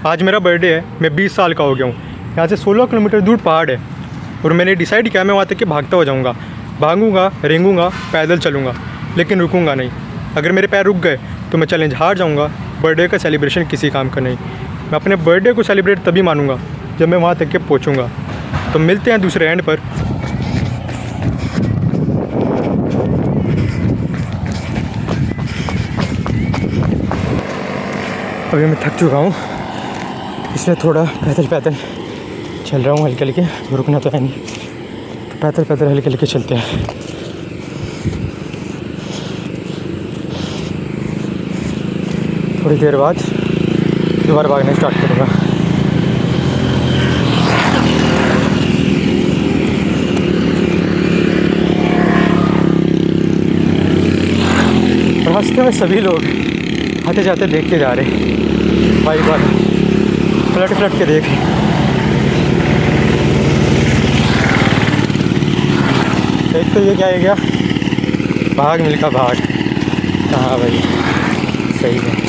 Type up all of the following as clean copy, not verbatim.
आज मेरा बर्थडे है, मैं 20 साल का हो गया हूँ। यहाँ से 16 किलोमीटर दूर पहाड़ है और मैंने डिसाइड किया मैं वहाँ तक के भागता हुआ जाऊँगा। भागूँगा, रेंगूँगा, पैदल चलूँगा, लेकिन रुकूँगा नहीं। अगर मेरे पैर रुक गए तो मैं चैलेंज हार जाऊँगा। बर्थडे का सेलिब्रेशन किसी काम का नहीं। मैं अपने बर्थडे को सेलिब्रेट तभी मानूँगा जब मैं वहाँ तक के पहुँचूँगा। तो मिलते हैं दूसरे एंड पर। अभी मैं थक चुका हूँ, इसलिए थोड़ा पैदल पैदल चल रहा हूँ हल्के हल्के। रुकना तो है नहीं, तो पैदल पैदल हल्के हल्के चलते हैं। थोड़ी देर बाद दोबारा भागना स्टार्ट करूँगा। रास्ते में सभी लोग आते जाते देखते जा रहे, बाइक वाले पलट के देख। एक तो ये क्या है, क्या भाग मिल्खा भाग। हाँ भाई सही है।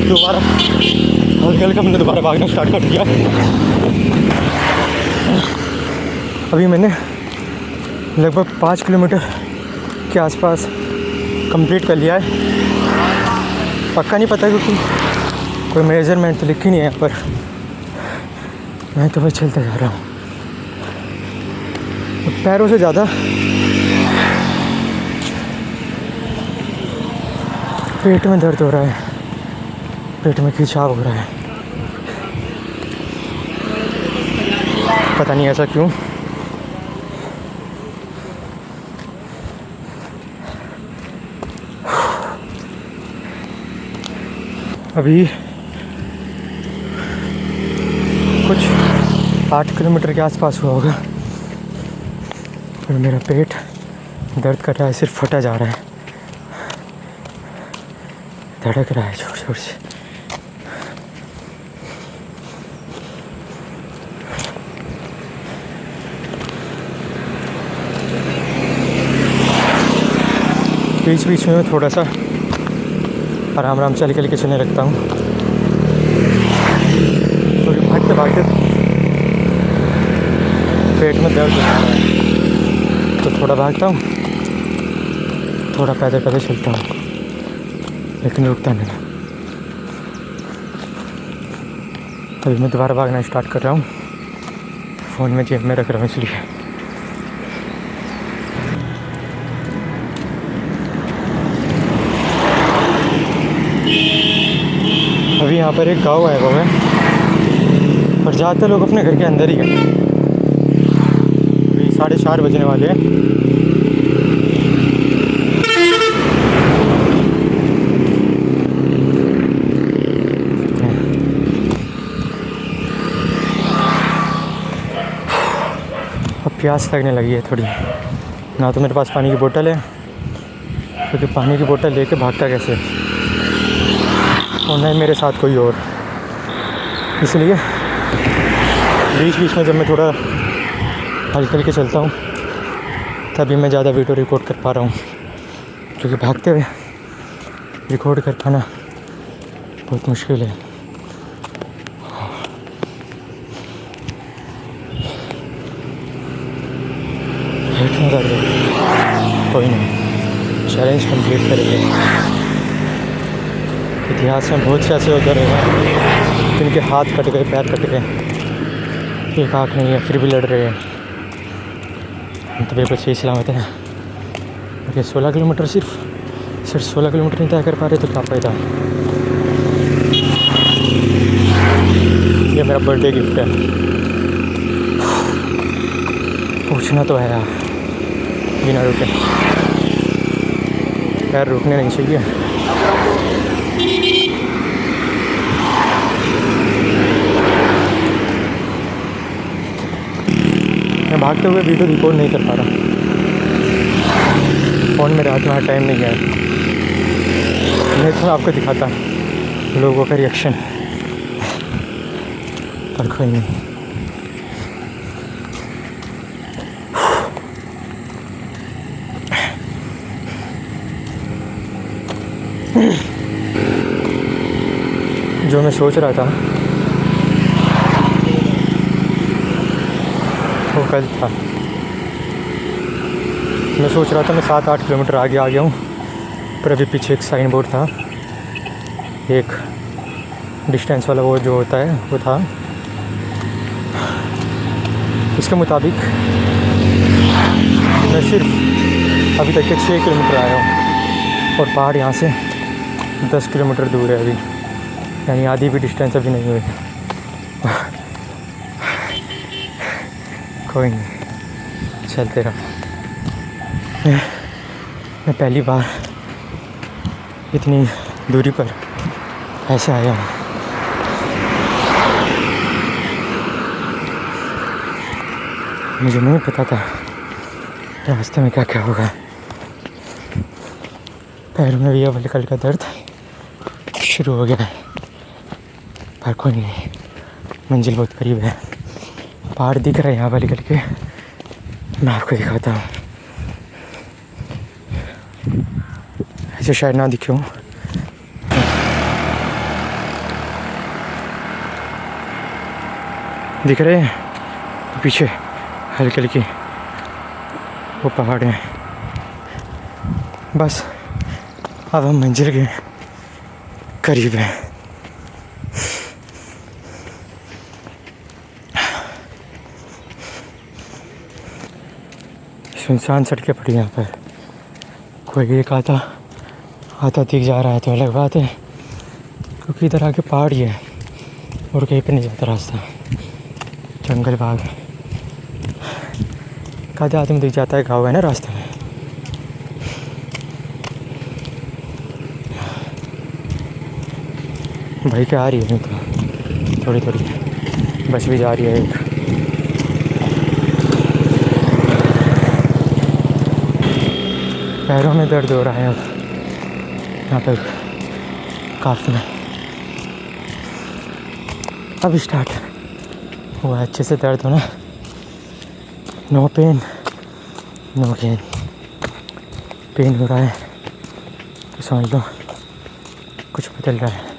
दोबारा हल्के हमने दोबारा भागना स्टार्ट कर दिया। अभी मैंने लगभग 5 किलोमीटर के आसपास कंप्लीट कर लिया है। पक्का नहीं पता क्योंकि कोई मेजरमेंट तो लिखी नहीं है यहाँ पर। मैं तो बस चलता जा रहा हूँ। पैरों से ज़्यादा पेट में दर्द हो रहा है, पेट में खिंचाव हो रहा है। पता नहीं ऐसा क्यों। अभी कुछ 8 किलोमीटर के आसपास हुआ होगा और मेरा पेट दर्द कर रहा है, सिर्फ फटा जा रहा है, धड़क रहा है जोर जोर से। बीच बीच में मैं थोड़ा सा आराम से हल्के चलने लगता हूँ। तो भागते भागते पेट में दर्द हो रहा है, तो थोड़ा भागता हूँ, थोड़ा पैदल पैदल चलता हूँ, लेकिन रुकता नहीं। अभी मैं दोबारा भागना स्टार्ट कर रहा हूँ। फ़ोन में जेब में रख रहा हूँ इसलिए। अभी यहाँ पर एक गाँव आया हुआ है, पर ज़्यादातर लोग अपने घर के अंदर ही गए। अभी 4:30 बजने वाले हैं। अब प्यास लगने लगी है थोड़ी। ना तो मेरे पास पानी की बोतल है, क्योंकि पानी की बोतल लेके भागता कैसे, और नहीं मेरे साथ कोई और। इसलिए बीच बीच में जब मैं थोड़ा हल्के हल्के चलता हूँ तभी मैं ज़्यादा वीडियो रिकॉर्ड कर पा रहा हूँ, क्योंकि भागते हुए रिकॉर्ड कर पाना बहुत मुश्किल है। इतना दर्द है, कोई नहीं, चैलेंज कंप्लीट करेंगे। इतिहास में बहुत से ऐसे उधर हैं जिनके हाथ कट गए, पैर कट गए, एक आँख नहीं है, फिर भी लड़ रहे हैं। हम तो बिल्कुल सही सलामत हैं। अगर 16 किलोमीटर सिर्फ 16 किलोमीटर नहीं तय कर पा रहे तो क्या फ़ायदा। ये मेरा बर्थडे गिफ्ट है। पूछना तो है यार, बिना रुके। पैर रुकने नहीं चाहिए। मैं भागते हुए वीडियो रिकॉर्ड नहीं कर पा रहा, फ़ोन मेरे हाथ में टाइम नहीं है। नहीं तो मैं आपको दिखाता। लोगों का रिएक्शन, पर कोई नहीं। जो मैं सोच रहा था वो गलत था। मैं सोच रहा था मैं 7-8 किलोमीटर आगे आ गया हूँ, पर अभी पीछे एक साइन बोर्ड था, एक डिस्टेंस वाला वो जो होता है वो था। इसके मुताबिक मैं सिर्फ अभी तक के 6 किलोमीटर आया हूँ और पहाड़ यहाँ से 10 किलोमीटर दूर है अभी, यानी आधी भी डिस्टेंस अभी नहीं हुई। कोई नहीं, चलते रहो। मैं पहली बार इतनी दूरी पर ऐसे आया हूँ। मुझे नहीं पता था रास्ते में क्या क्या होगा। पैर में भी अब हल्का का दर्द शुरू हो गया है, पर कोई नहीं, मंजिल बहुत करीब है। पहाड़ दिख रहा है यहाँ वाली करके, मैं आपको दिखाता हूँ। ऐसे शायद ना दिखे हूँ। दिख रहे हैं पीछे हल्की हल्की वो पहाड़ हैं। बस अब हम मंजिल के करीब हैं। सुनसान सड़कें पड़ी यहाँ पर, कोई एक आता दिख जा रहा है तो अलग बात है, क्योंकि इधर आके पहाड़ ही है और कहीं पे नहीं जाता रास्ता, जंगल भाग। आधे आदमी दिख जाता है, गाँव है ना रास्ते में। भाई क्या आ रही है तो थोड़ी थोड़ी बस भी जा रही है एक। पैरों में दर्द हो रहा है अब यहाँ पर काफ़ी। अब स्टार्ट हुआ अच्छे से दर्द होना। No pain no gain. Pain हो रहा है तो समझ लो कुछ बदल रहा है।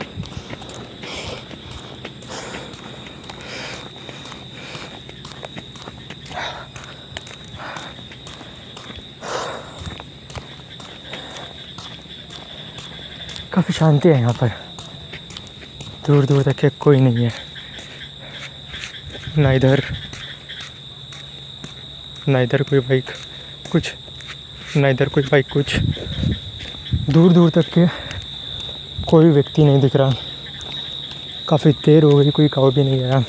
काफ़ी शांति है यहाँ पर, दूर दूर तक के कोई नहीं है, ना इधर कोई बाइक कुछ, ना इधर कोई बाइक कुछ। दूर दूर तक के कोई व्यक्ति नहीं दिख रहा। काफ़ी देर हो गई, कोई गाँव भी नहीं आया,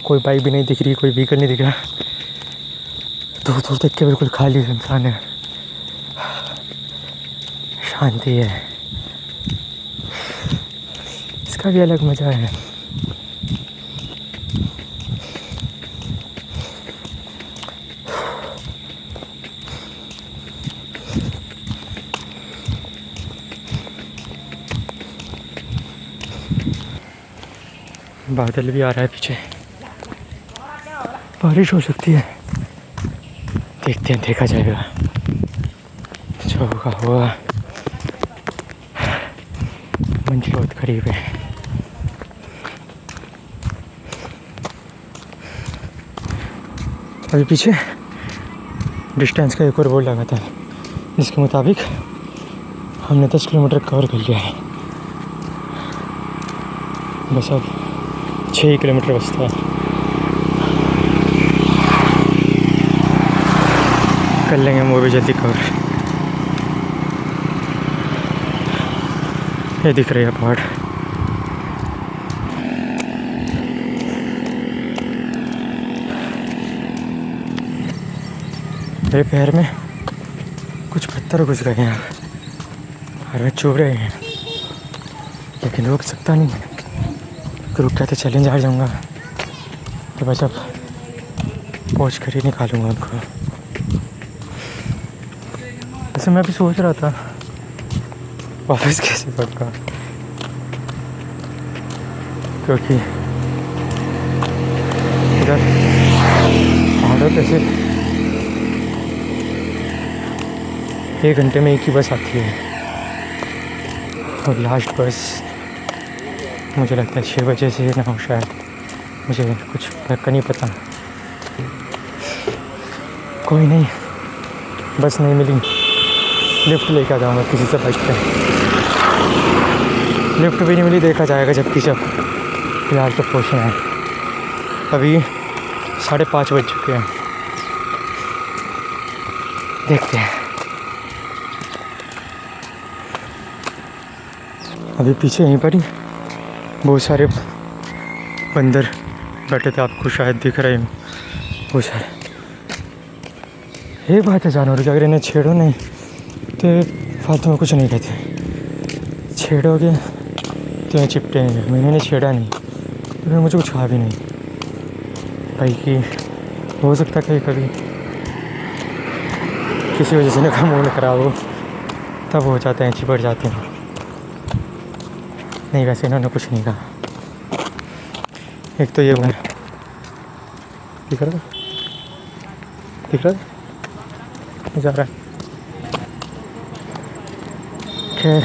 कोई बाइक भी नहीं दिख रही, कोई व्हीकल नहीं दिख रहा। दूर दूर तक के बिल्कुल खाली इंसान है, शांति है। इसका भी अलग मज़ा है। बादल भी आ रहा है पीछे, बारिश हो सकती है, देखते हैं, देखा जाएगा जो होगा हुआ। मंजिल बहुत करीब है। अभी पीछे डिस्टेंस का एक और बोर्ड लगा था, जिसके मुताबिक हमने 10 किलोमीटर कवर कर लिया है। बस अब 6 किलोमीटर बचता है। कर लेंगे हम वो भी जल्दी कवर। ये दिख रही है पहाड़। मेरे पैर में कुछ पत्थर घुस गए हैं और मैं चुभ रहे हैं, लेकिन रोक सकता नहीं है। रुक गया तो चैलेंज हार जाऊँगा, तो बस अब पहुँच कर ही निकालूँगा उनको। वैसे मैं भी सोच रहा था वापस कैसे लौटूँगा, क्योंकि इधर पहाड़ों पे सिर्फ 1 घंटे में एक ही बस आती है और लास्ट बस मुझे लगता है 6 बजे से ना हो शायद, मुझे कुछ पक्का नहीं पता। कोई नहीं, बस नहीं मिली, लिफ्ट लेके आ जाऊँगा किसी से बाइक पे। लिफ्ट भी नहीं मिली, देखा जाएगा जब फिलहाल तो पहुँचना है। अभी 5:30 बज चुके हैं, देखते हैं। अभी पीछे यहीं पर ही बहुत सारे बंदर बैठे थे, आपको शायद दिख रहे हो बहुत सारे। ये बात है जानवर की, अगर इन्हें छेड़ो नहीं तो फालतू में कुछ नहीं कहते, छेड़ोगे तो ये चिपटेंगे। मैंने इन्हें छेड़ा नहीं तो फिर मुझे कुछ कहा भी नहीं भाई कि हो सकता है कभी किसी वजह से इनका मूड खराब हो, तब हो जाते हैं, चिपट जाते हैं। नहीं वैसे इन्होंने कुछ नहीं कहा। एक तो ये हुआ दिख रहा जा रहा है। खैर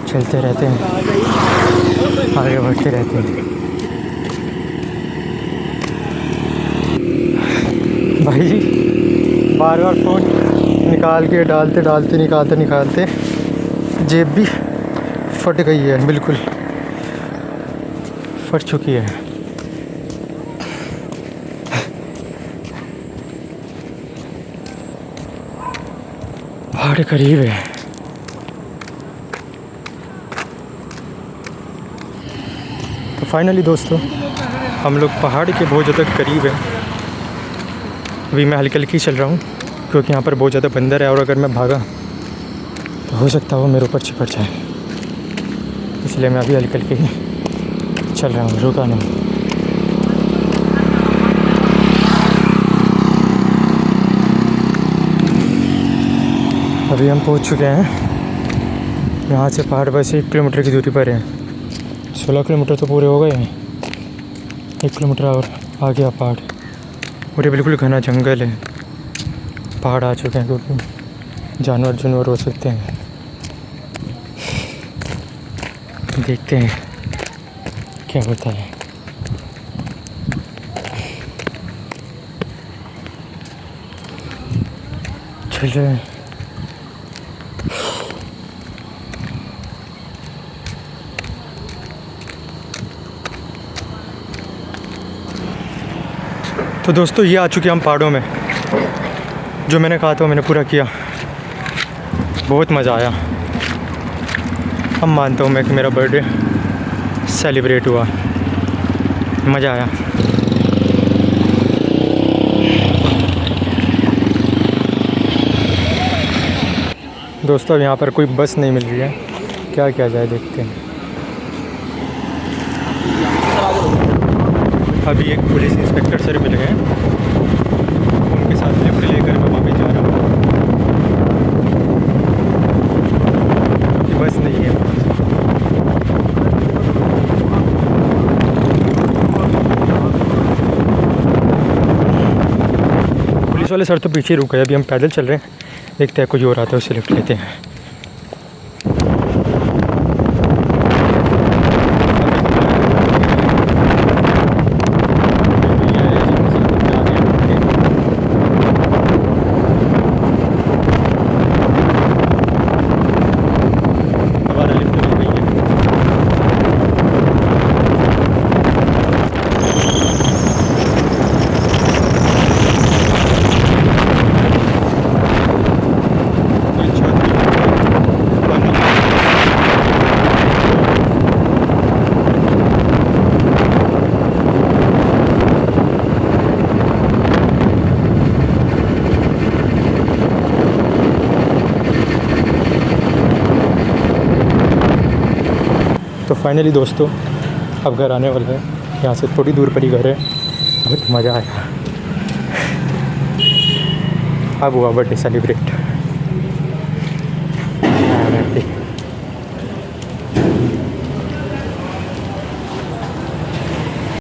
चलते रहते हैं, आगे बढ़ते रहते हैं। भाई जी बार फ़ोन निकाल के निकालते जेब भी फट गई है, बिल्कुल फट चुकी है। पहाड़ करीब है। तो फाइनली दोस्तों हम लोग पहाड़ के बहुत ज़्यादा करीब है। अभी मैं हल्की चल रहा हूँ क्योंकि यहाँ पर बहुत ज़्यादा बंदर है और अगर मैं भागा तो हो सकता है वो मेरे ऊपर चिपट जाए, इसलिए मैं अभी हल्की ही चल रहा हूँ, रुका नहीं। अभी हम पहुँच चुके हैं यहाँ से। पहाड़ बस 1 किलोमीटर की दूरी पर है। 16 किलोमीटर तो पूरे हो गए हैं, 1 किलोमीटर और आ गया पहाड़। और ये बिल्कुल घना जंगल है, पहाड़ आ चुके हैं क्योंकि जानवर हो सकते हैं। देखते हैं क्या होता है। चल रहे हैं। तो दोस्तों ये आ चुके हम पहाड़ों में। जो मैंने कहा था मैंने पूरा किया, बहुत मज़ा आया। अब मानता हूँ मैं कि मेरा बर्थडे सेलिब्रेट हुआ, मज़ा आया। दोस्तों अब यहाँ पर कोई बस नहीं मिल रही है, क्या किया जाए देखते हैं। अभी एक पुलिस इंस्पेक्टर सर मिल गए, उनके साथ लिफ्ट लेकर मैं वापस जा रहा हूँ क्योंकि बस नहीं है। पुलिस वाले सर तो पीछे रुक गए, अभी हम पैदल चल रहे हैं, देखते हैं कोई और आता है उससे लिफ्ट लेते हैं। तो फाइनली दोस्तों अब घर आने वाला है, यहाँ से थोड़ी दूर पर ही घर है। बहुत मज़ा आया, अब हुआ बर्थडे सेलिब्रेट।